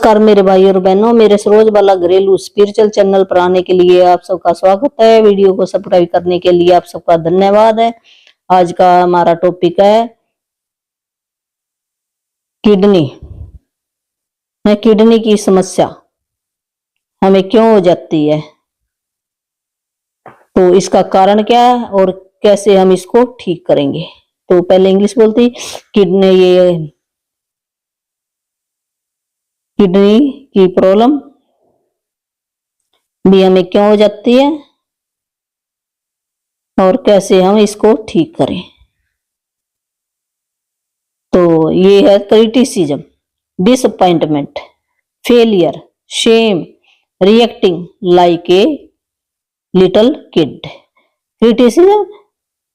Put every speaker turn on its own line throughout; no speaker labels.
नमस्कार मेरे भाई और बहनों, मेरे सरोज बाला घरेलू स्पिरिचुअल चैनल पर आने के लिए आप सबका स्वागत है। वीडियो को सब्सक्राइब करने के लिए आप सबका धन्यवाद है। आज का हमारा टॉपिक है किडनी की समस्या हमें क्यों हो जाती है, तो इसका कारण क्या है और कैसे हम इसको ठीक करेंगे। तो पहले इंग्लिश बोलती किडनी की प्रॉब्लम भी हमें क्यों हो जाती है और कैसे हम इसको ठीक करें। तो ये है criticism, disappointment, failure, shame, reacting like a little kid. Criticism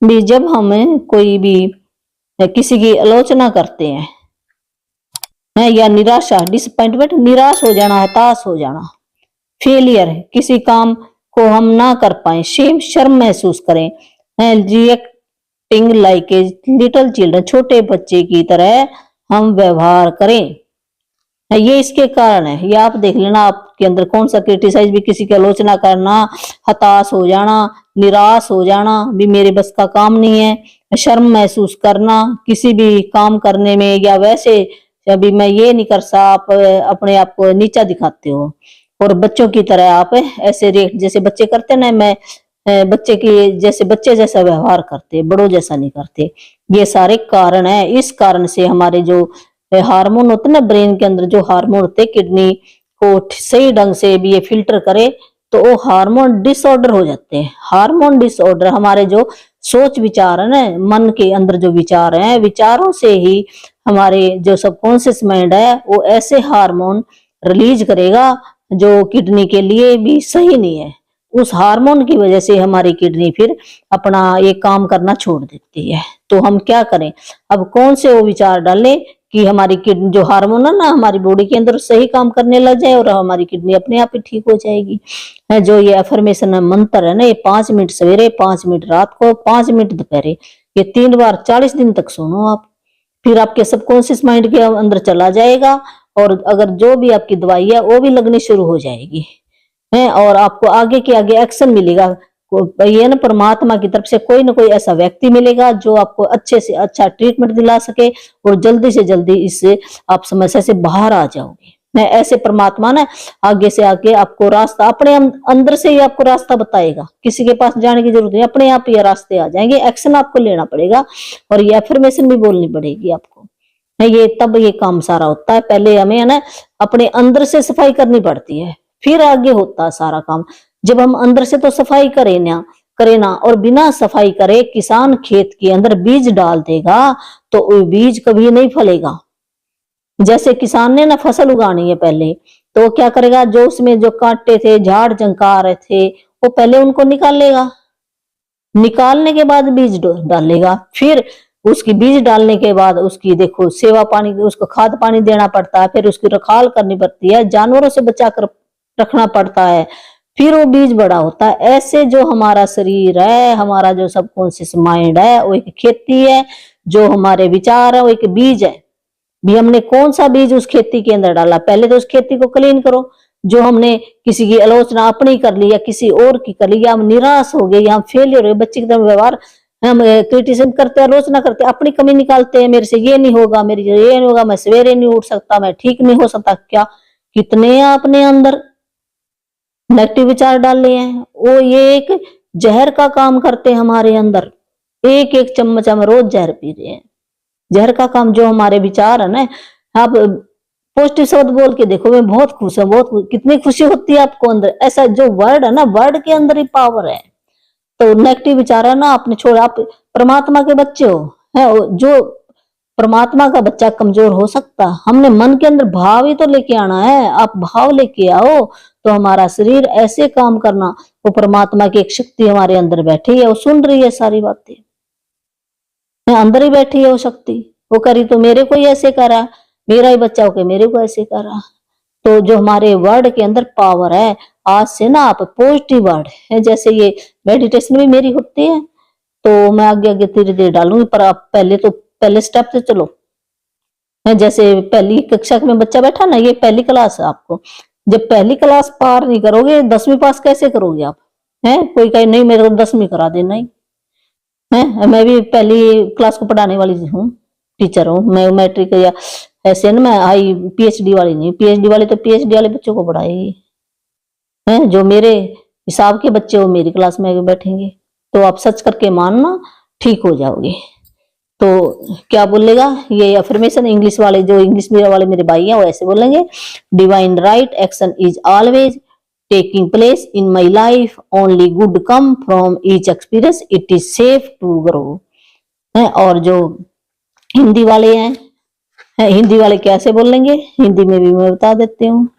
भी जब हम कोई भी किसी की आलोचना करते हैं या निराशा, डिसअपॉइंटमेंट निराश हो जाना, हताश हो जाना। फेलियर किसी काम को हम ना कर पाए, शेम शर्म महसूस करें, reacting like a little children छोटे बच्चे की तरह हम व्यवहार करें। ये इसके कारण है। ये आप देख लेना आपके अंदर कौन सा क्रिटिसाइज भी, किसी की आलोचना करना, हताश हो जाना, निराश हो जाना भी मेरे बस का काम नहीं है, शर्म महसूस करना किसी भी काम करने में, या वैसे अभी मैं ये नहीं कर सकता, आप अपने आप को नीचा दिखाते हो और बच्चों की तरह आप ऐसे रिएक्ट जैसे बच्चे करते ना, मैं बच्चे की जैसे बच्चे जैसा व्यवहार करते, बड़ों जैसा नहीं करते। ये सारे कारण है। इस कारण से हमारे जो हार्मोन होते ना ब्रेन के अंदर, जो हार्मोन होते किडनी को सही ढंग से भी ये फिल्टर करे तो वो हार्मोन डिसऑर्डर हो जाते हैं। हार्मोन डिसऑर्डर हमारे जो सोच विचार है ना, मन के अंदर जो विचार हैं, विचारों से ही हमारे जो सबकॉन्शियस माइंड है वो ऐसे हार्मोन रिलीज करेगा जो किडनी के लिए भी सही नहीं है। उस हार्मोन की वजह से हमारी किडनी फिर अपना ये काम करना छोड़ देती है। तो हम क्या करें, अब कौन से वो विचार डालें कि हमारी किडनी जो हार्मोन है ना हमारी बॉडी के अंदर सही काम करने लग जाए और हमारी किडनी अपने आप ही ठीक हो जाएगी। जो ये अफर्मेशन मंत्र है ना, ये 5 मिनट सवेरे, 5 मिनट रात को, 5 मिनट दोपहरे, ये 3 बार 40 दिन तक सुनो आप, फिर आपके सबकॉन्शियस माइंड के अंदर चला जाएगा और अगर जो भी आपकी दवाई है वो भी लगनी शुरू हो जाएगी है और आपको आगे के आगे एक्शन मिलेगा। ये ना परमात्मा की तरफ से कोई ना कोई ऐसा व्यक्ति मिलेगा जो आपको अच्छे से अच्छा ट्रीटमेंट दिला सके और जल्दी से जल्दी इससे आप समस्या से बाहर आ जाओगे। मैं ऐसे परमात्मा ना आगे से आके आपको रास्ता अपने अंदर से ही आपको रास्ता बताएगा, किसी के पास जाने की जरूरत नहीं, अपने आप ये रास्ते आ जाएंगे। एक्शन आपको लेना पड़ेगा और ये अफर्मेशन भी बोलनी पड़ेगी आपको, ये तब ये काम सारा होता है। पहले हमें है ना अपने अंदर से सफाई करनी पड़ती है, फिर आगे होता है सारा काम। जब हम अंदर से तो सफाई करें ना और बिना सफाई करे किसान खेत के अंदर बीज डाल देगा तो वो बीज कभी नहीं फलेगा। जैसे किसान ने ना फसल उगानी है पहले, तो क्या करेगा, जो उसमें जो कांटे थे, झाड़ झंकार थे, वो पहले उनको निकाल लेगा, निकालने के बाद बीज डालेगा, फिर उसकी बीज डालने के बाद उसकी देखो सेवा पानी, उसको खाद पानी देना पड़ता है, फिर उसकी रखाल करनी पड़ती है, जानवरों से बचा कर रखना पड़ता है, फिर वो बीज बड़ा होता है। ऐसे जो हमारा शरीर है, हमारा जो सबकॉन्शियस माइंड है वो एक खेती है, जो हमारे विचार है वो एक बीज है। भी हमने कौन सा बीज उस खेती के अंदर डाला, पहले तो उस खेती को क्लीन करो। जो हमने किसी की आलोचना अपनी कर ली या किसी और की कर ली, या हम निराश हो गए या हम फेलियर हो गए, बच्चे की तरह व्यवहार, हम क्रिटिसिज्म करते हैं, आलोचना करते हैं, अपनी कमी निकालते हैं, मेरे से ये नहीं होगा, मेरे से ये नहीं होगा, मैं सवेरे नहीं उठ सकता, मैं ठीक नहीं हो सकता। क्या कितने आपने अंदर नेगेटिव विचार डाले हैं, वो ये एक जहर का काम करते हैं हमारे अंदर। एक एक चम्मच हम रोज जहर पी रहे हैं। जहर का काम जो हमारे विचार है ना, आप पॉजिटिव शब्द बोल के देखो, मैं बहुत खुश हूँ, कितनी खुशी होती है आपको अंदर। ऐसा जो वर्ड है ना, वर्ड के अंदर ही पावर है। तो नेगेटिव विचार है ना आपने छोड़ा, आप परमात्मा के बच्चे हो, है जो परमात्मा का बच्चा कमजोर हो सकता, हमने मन के अंदर भाव ही तो लेके आना है। आप भाव लेके आओ तो हमारा शरीर ऐसे काम करना, वो परमात्मा की एक शक्ति हमारे अंदर बैठी है, वो सुन रही है सारी बातें, अंदर ही बैठी है वो शक्ति। वो करी तो मेरे को ही ऐसे करा, मेरा ही बच्चा होके मेरे को ऐसे करा। तो जो हमारे वर्ड के अंदर पावर है, आज से ना आप पॉजिटिव वर्ड है, जैसे ये मेडिटेशन भी मेरी होती है, तो मैं आगे आगे धीरे धीरे डालूंगी, पर आप पहले स्टेप से चलो। है। जैसे पहली कक्षा में बच्चा बैठा ना, ये पहली क्लास है आपको, जब पहली क्लास पार नहीं करोगे 10वीं पास कैसे करोगे आप? हैं, कोई कहे नहीं मेरे को 10वीं करा देना ही है। मैं भी पहली क्लास को पढ़ाने वाली हूँ, टीचर हूँ मैं, मैट्रिक या ऐसे ना, मैं हाई पीएचडी वाली नहीं, पीएचडी वाली तो पीएचडी वाले बच्चों को पढ़ाएगी है। जो मेरे हिसाब के बच्चे वो मेरी क्लास में बैठेंगे। तो आप सच करके मानना, ठीक हो जाओगे। तो क्या बोलेगा ये अफर्मेशन, इंग्लिश वाले जो इंग्लिश मीडियम वाले मेरे भाई हैं वो ऐसे बोलेंगे, divine right action is always taking place in my life, only good come from each experience, it is safe to grow है। और जो हिंदी वाले हैं, हिंदी वाले कैसे बोलेंगे, हिंदी में भी मैं बता देती हूँ।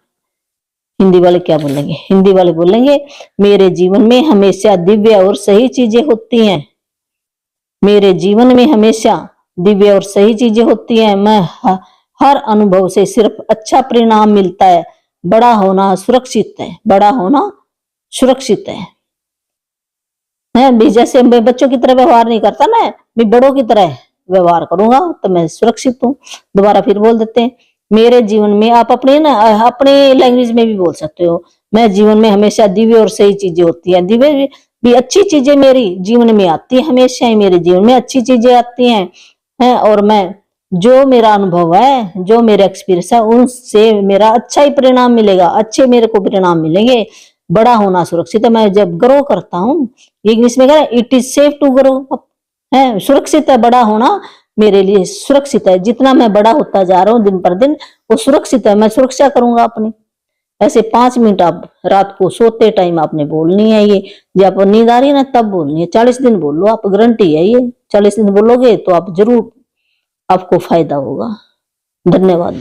हिंदी वाले क्या बोलेंगे, हिंदी वाले बोलेंगे, मेरे जीवन में हमेशा दिव्य और सही चीजें होती हैं, मेरे जीवन में हमेशा दिव्य और सही चीजें होती हैं, मैं हर अनुभव से सिर्फ अच्छा परिणाम मिलता है, बड़ा होना सुरक्षित है, बड़ा होना सुरक्षित है भी। जैसे मैं बच्चों की तरह व्यवहार नहीं करता ना, मैं बड़ों की तरह व्यवहार करूंगा तो मैं सुरक्षित हूँ। दोबारा फिर बोल देते हैं, मेरे जीवन में, आप अपने ना अपने लैंग्वेज में भी बोल सकते हो, मैं जीवन में हमेशा दिव्य और सही चीजें होती हैं, दिव्य भी अच्छी चीजें मेरी जीवन में आती है, हमेशा ही मेरे जीवन में अच्छी चीजें आती हैं और मैं जो मेरा अनुभव है, जो मेरा एक्सपीरियंस है, उनसे मेरा अच्छा ही परिणाम मिलेगा, अच्छे मेरे को परिणाम मिलेंगे। बड़ा होना सुरक्षित है, मैं जब ग्रो करता हूँ, इंग्लिश में कह it is safe to grow है, सुरक्षित है, बड़ा होना मेरे लिए सुरक्षित है। जितना मैं बड़ा होता जा रहा हूँ दिन पर दिन वो सुरक्षित है, मैं सुरक्षा करूंगा अपनी। ऐसे 5 मिनट आप रात को सोते टाइम आपने बोलनी है ये, जब नींद आ रही है ना तब बोलनी है। 40 दिन बोल लो आप, गारंटी है ये, 40 दिन बोलोगे तो आप जरूर, आपको फायदा होगा। धन्यवाद।